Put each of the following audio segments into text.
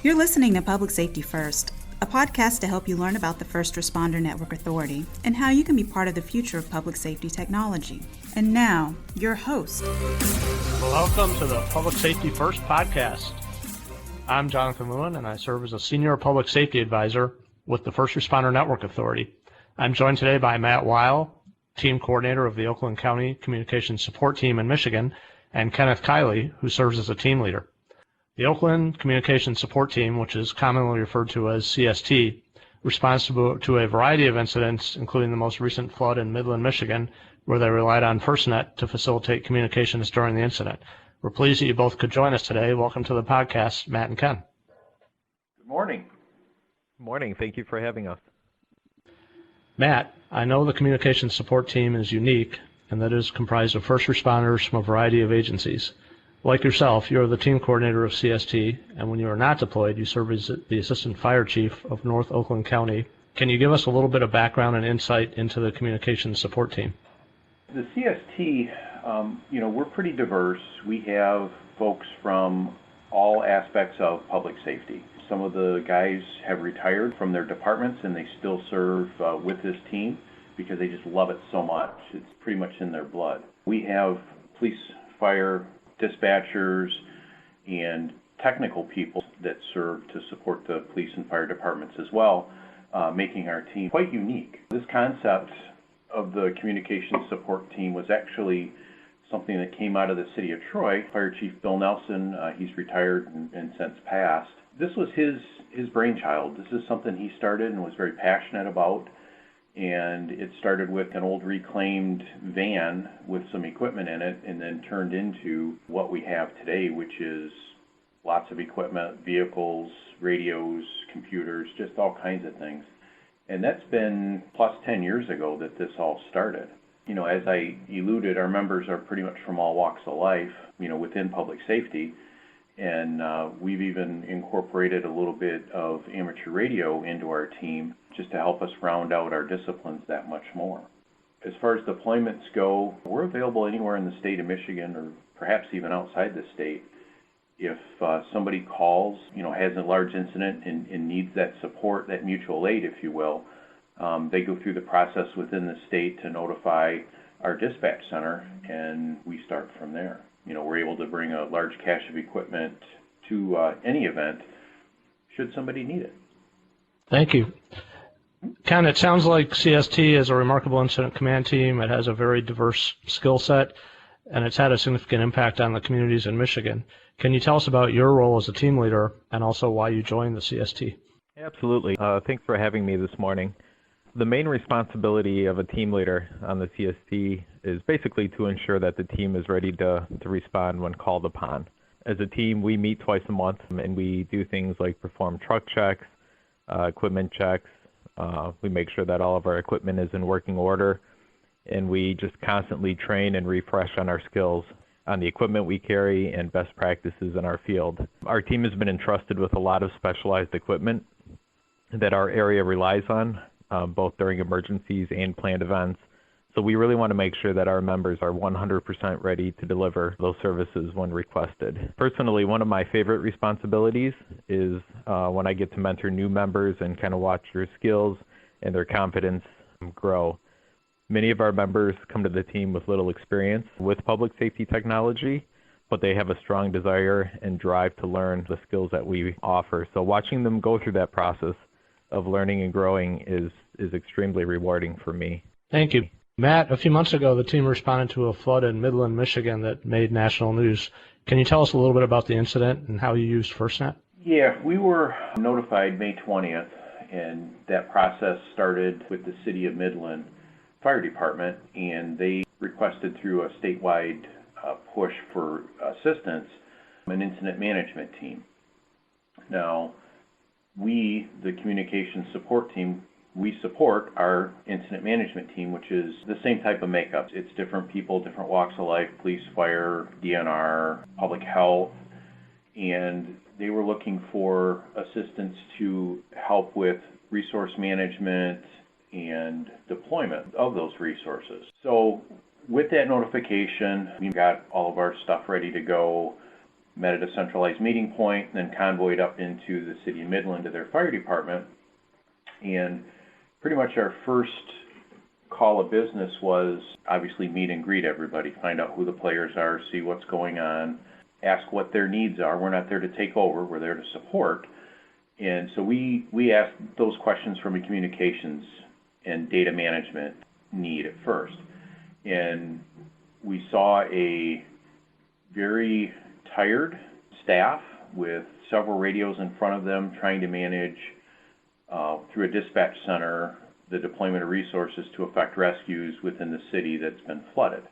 You're listening to Public Safety First, a podcast to help you learn about the First Responder Network Authority and how you can be part of the future of public safety technology. And now, your host. Welcome to the Public Safety First podcast. I'm Jonathan Lewin, and I serve as a Senior Public Safety Advisor with the First Responder Network Authority. I'm joined today by Matt Weil, Team Coordinator of the Oakland County Communications Support Team in Michigan, and Kenneth Kiley, who serves as a Team Leader. The Oakland Communications Support Team, which is commonly referred to as CST, responds to a variety of incidents, including the most recent flood in Midland, Michigan, where they relied on FirstNet to facilitate communications during the incident. We're pleased that you both could join us today. Welcome to the podcast, Matt and Ken. Good morning. Good morning. Thank you for having us. Matt, I know the Communications Support Team is unique and that it is comprised of first responders from a variety of agencies. Like yourself, you're the team coordinator of CST, and when you are not deployed, you serve as the Assistant Fire Chief of North Oakland County. Can you give us a little bit of background and insight into the Communications Support Team? The CST, we're pretty diverse. We have folks from all aspects of public safety. Some of the guys have retired from their departments, and they still serve with this team because they just love it so much. It's pretty much in their blood. We have police, fire, dispatchers, and technical people that serve to support the police and fire departments as well, making our team quite unique. This concept of the Communications Support Team was actually something that came out of the city of Troy. Fire Chief Bill Nelson, he's retired and since passed. This was his brainchild. This is something he started and was very passionate about. And it started with an old reclaimed van with some equipment in it, and then turned into what we have today, which is lots of equipment, vehicles, radios, computers, just all kinds of things. And that's been plus 10 years ago that this all started. As I alluded, our members are pretty much from all walks of life, within public safety. And we've even incorporated a little bit of amateur radio into our team just to help us round out our disciplines that much more. As far as deployments go, we're available anywhere in the state of Michigan or perhaps even outside the state. If somebody calls, has a large incident and needs that support, that mutual aid, if you will, they go through the process within the state to notify our dispatch center, and we start from there. We're able to bring a large cache of equipment to any event should somebody need it. Thank you. Ken, it sounds like CST is a remarkable incident command team. It has a very diverse skill set, and it's had a significant impact on the communities in Michigan. Can you tell us about your role as a team leader and also why you joined the CST? Absolutely. Thanks for having me this morning. The main responsibility of a team leader on the CST is basically to ensure that the team is ready to respond when called upon. As a team, we meet twice a month, and we do things like perform truck checks, equipment checks. We make sure that all of our equipment is in working order, and we just constantly train and refresh on our skills on the equipment we carry and best practices in our field. Our team has been entrusted with a lot of specialized equipment that our area relies on, both during emergencies and planned events. So we really want to make sure that our members are 100% ready to deliver those services when requested. Personally, one of my favorite responsibilities is when I get to mentor new members and kind of watch their skills and their confidence grow. Many of our members come to the team with little experience with public safety technology, but they have a strong desire and drive to learn the skills that we offer. So watching them go through that process of learning and growing is extremely rewarding for me. Thank you. Matt, a few months ago, the team responded to a flood in Midland, Michigan that made national news. Can you tell us a little bit about the incident and how you used FirstNet? Yeah, we were notified May 20th, and that process started with the City of Midland Fire Department, and they requested through a statewide push for assistance an incident management team. Now, we, the Communications Support Team, we support our incident management team, which is the same type of makeup. It's different people, different walks of life, police, fire, DNR, public health, and they were looking for assistance to help with resource management and deployment of those resources. So with that notification, we got all of our stuff ready to go. met at a centralized meeting point, and then convoyed up into the city of Midland to their fire department. And pretty much our first call of business was obviously meet and greet everybody, find out who the players are, see what's going on, ask what their needs are. We're not there to take over, we're there to support. And so we asked those questions from a communications and data management need at first. And we saw a very tired staff with several radios in front of them trying to manage through a dispatch center the deployment of resources to effect rescues within the city that's been flooded.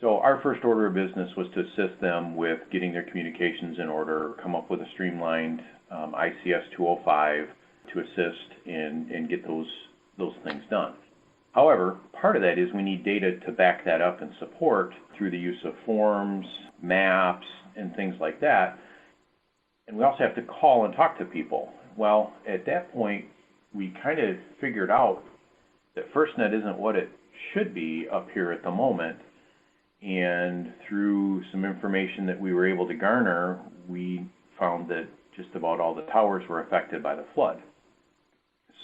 So our first order of business was to assist them with getting their communications in order, come up with a streamlined ICS 205 to assist and get those things done. However, part of that is we need data to back that up and support through the use of forms, maps, and things like that. And we also have to call and talk to people. Well, at that point, we kind of figured out that FirstNet isn't what it should be up here at the moment. And through some information that we were able to garner, we found that just about all the towers were affected by the flood.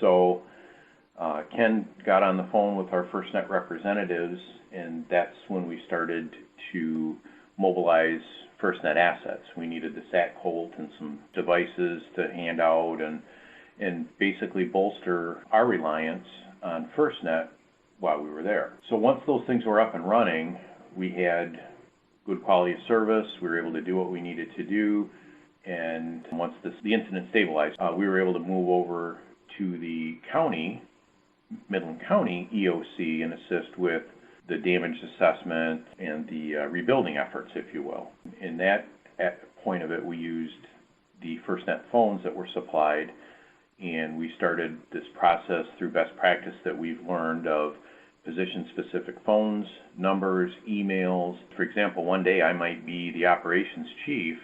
So Ken got on the phone with our FirstNet representatives, and that's when we started to mobilize FirstNet assets. We needed the SAT Colt and some devices to hand out and basically bolster our reliance on FirstNet while we were there. So once those things were up and running, we had good quality of service. We were able to do what we needed to do. And once the incident stabilized, we were able to move over to the county, Midland County EOC, and assist with the damage assessment and the rebuilding efforts, if you will. In that point of it, we used the FirstNet phones that were supplied, and we started this process through best practice that we've learned of position-specific phones, numbers, emails. For example, one day I might be the operations chief,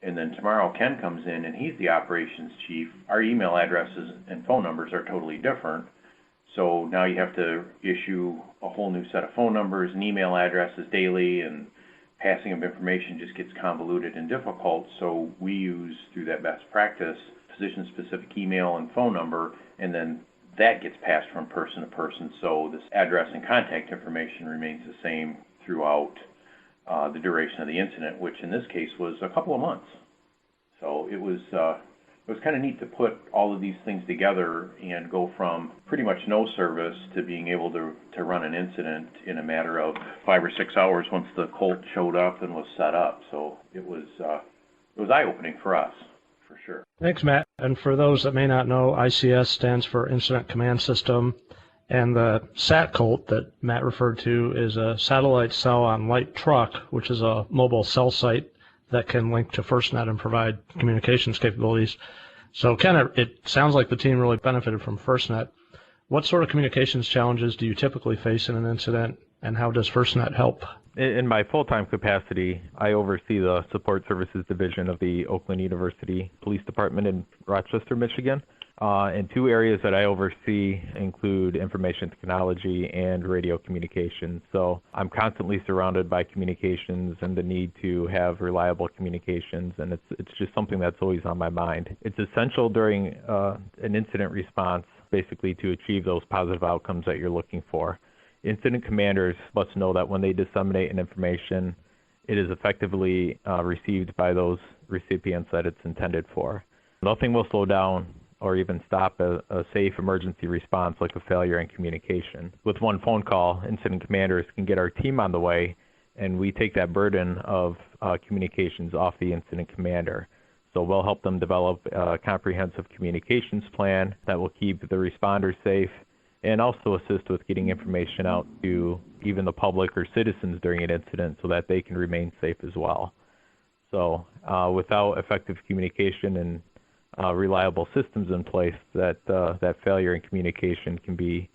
and then tomorrow Ken comes in and he's the operations chief. Our email addresses and phone numbers are totally different. So now you have to issue a whole new set of phone numbers and email addresses daily, and passing of information just gets convoluted and difficult. So we use, through that best practice, position-specific email and phone number, and then that gets passed from person to person. So this address and contact information remains the same throughout the duration of the incident, which in this case was a couple of months. So it was kind of neat to put all of these things together and go from pretty much no service to being able to run an incident in a matter of 5 or 6 hours once the Colt showed up and was set up. So it was eye-opening for us, for sure. Thanks, Matt. And for those that may not know, ICS stands for Incident Command System, and the SAT Colt that Matt referred to is a satellite cell on light truck, which is a mobile cell site that can link to FirstNet and provide communications capabilities. So Ken, it sounds like the team really benefited from FirstNet. What sort of communications challenges do you typically face in an incident, and how does FirstNet help? In my full-time capacity, I oversee the Support Services Division of the Oakland University Police Department in Rochester, Michigan. And two areas that I oversee include information technology and radio communications. So I'm constantly surrounded by communications and the need to have reliable communications, and it's just something that's always on my mind. It's essential during an incident response, basically, to achieve those positive outcomes that you're looking for. Incident commanders must know that when they disseminate an information, it is effectively received by those recipients that it's intended for. Nothing will slow down or even stop a safe emergency response like a failure in communication. With one phone call, incident commanders can get our team on the way, and we take that burden of communications off the incident commander. So we'll help them develop a comprehensive communications plan that will keep the responders safe, and also assist with getting information out to even the public or citizens during an incident so that they can remain safe as well. So without effective communication and reliable systems in place, that failure in communication can be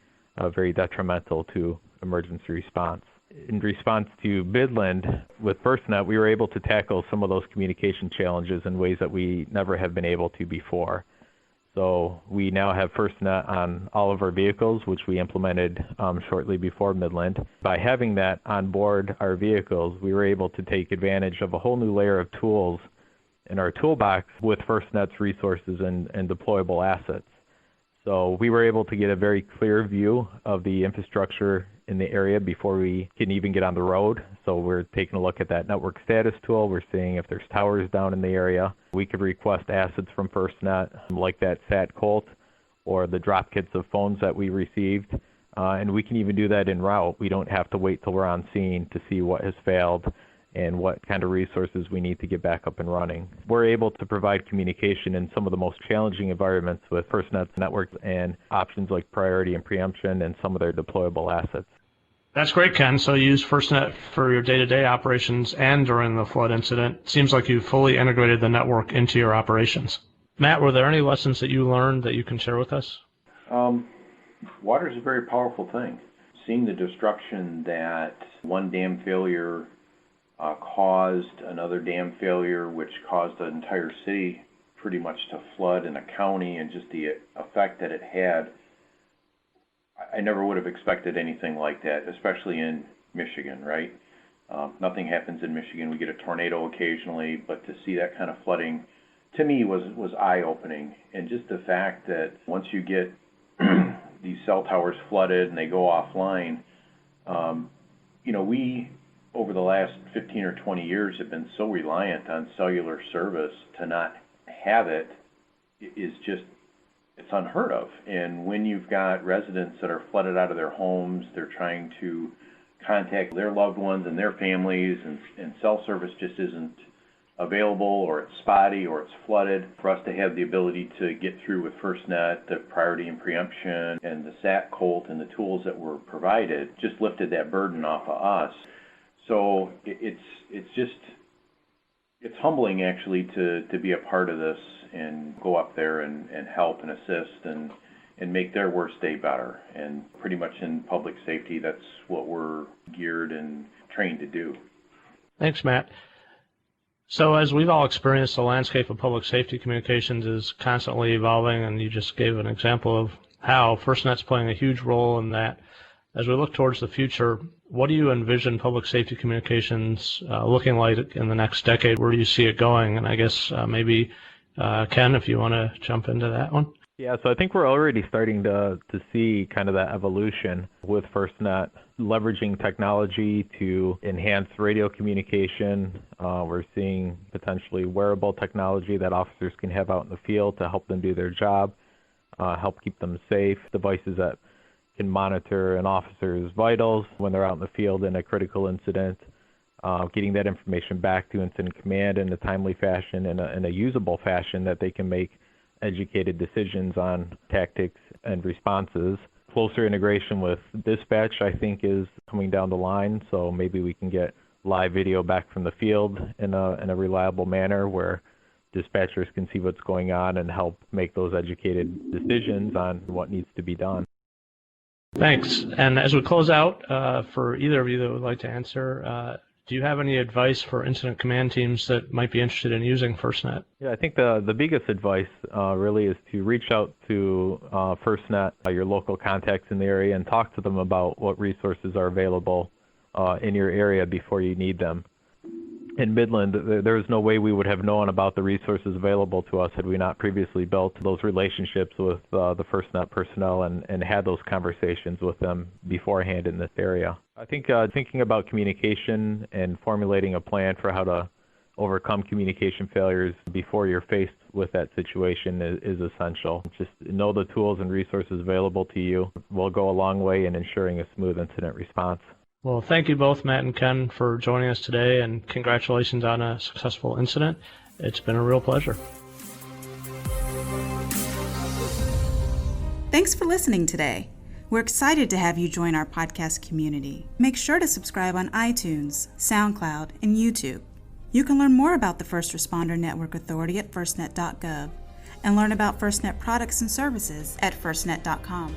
very detrimental to emergency response. In response to Midland, with FirstNet, we were able to tackle some of those communication challenges in ways that we never have been able to before. So we now have FirstNet on all of our vehicles, which we implemented shortly before Midland. By having that on board our vehicles, we were able to take advantage of a whole new layer of tools in our toolbox with FirstNet's resources and deployable assets. So we were able to get a very clear view of the infrastructure in the area before we can even get on the road. So we're taking a look at that network status tool. We're seeing if there's towers down in the area. We could request assets from FirstNet, like that SAT Colt or the drop kits of phones that we received. And we can even do that en route. We don't have to wait till we're on scene to see what has failed and what kind of resources we need to get back up and running. We're able to provide communication in some of the most challenging environments with FirstNet's networks and options like priority and preemption and some of their deployable assets. That's great, Ken. So you use FirstNet for your day-to-day operations and during the flood incident. Seems like you fully integrated the network into your operations. Matt, were there any lessons that you learned that you can share with us? Water is a very powerful thing. Seeing the destruction that one dam failure caused another dam failure, which caused an entire city pretty much to flood in a county, and just the effect that it had, I never would have expected anything like that, especially in Michigan, right? Nothing happens in Michigan. We get a tornado occasionally, but to see that kind of flooding, to me, was eye-opening. And just the fact that once you get these cell towers flooded and they go offline, we, over the last 15 or 20 years, have been so reliant on cellular service. To not have it is just, it's unheard of. And when you've got residents that are flooded out of their homes, they're trying to contact their loved ones and their families, and cell service just isn't available, or it's spotty, or it's flooded. For us to have the ability to get through with FirstNet, the priority and preemption, and the SAT Colt, and the tools that were provided, just lifted that burden off of us. So it's humbling, actually, to be a part of this and go up there and help and assist and make their worst day better. And pretty much in public safety, that's what we're geared and trained to do. Thanks, Matt. So as we've all experienced, the landscape of public safety communications is constantly evolving, and you just gave an example of how FirstNet's playing a huge role in that. As we look towards the future, what do you envision public safety communications looking like in the next decade? Where do you see it going? And I guess maybe Ken, if you want to jump into that one. Yeah, so I think we're already starting to see kind of that evolution with FirstNet, leveraging technology to enhance radio communication. We're seeing potentially wearable technology that officers can have out in the field to help them do their job, help keep them safe, devices that can monitor an officer's vitals when they're out in the field in a critical incident, getting that information back to incident command in a timely fashion, in a usable fashion that they can make educated decisions on tactics and responses. Closer integration with dispatch, I think, is coming down the line, so maybe we can get live video back from the field in a reliable manner where dispatchers can see what's going on and help make those educated decisions on what needs to be done. Thanks. And as we close out, for either of you that would like to answer, do you have any advice for incident command teams that might be interested in using FirstNet? Yeah, I think the biggest advice really is to reach out to FirstNet, your local contacts in the area, and talk to them about what resources are available in your area before you need them. In Midland, there is no way we would have known about the resources available to us had we not previously built those relationships with the FirstNet personnel and had those conversations with them beforehand in this area. I think thinking about communication and formulating a plan for how to overcome communication failures before you're faced with that situation is essential. Just know the tools and resources available to you will go a long way in ensuring a smooth incident response. Well, thank you both, Matt and Ken, for joining us today, and congratulations on a successful incident. It's been a real pleasure. Thanks for listening today. We're excited to have you join our podcast community. Make sure to subscribe on iTunes, SoundCloud, and YouTube. You can learn more about the First Responder Network Authority at firstnet.gov and learn about FirstNet products and services at firstnet.com.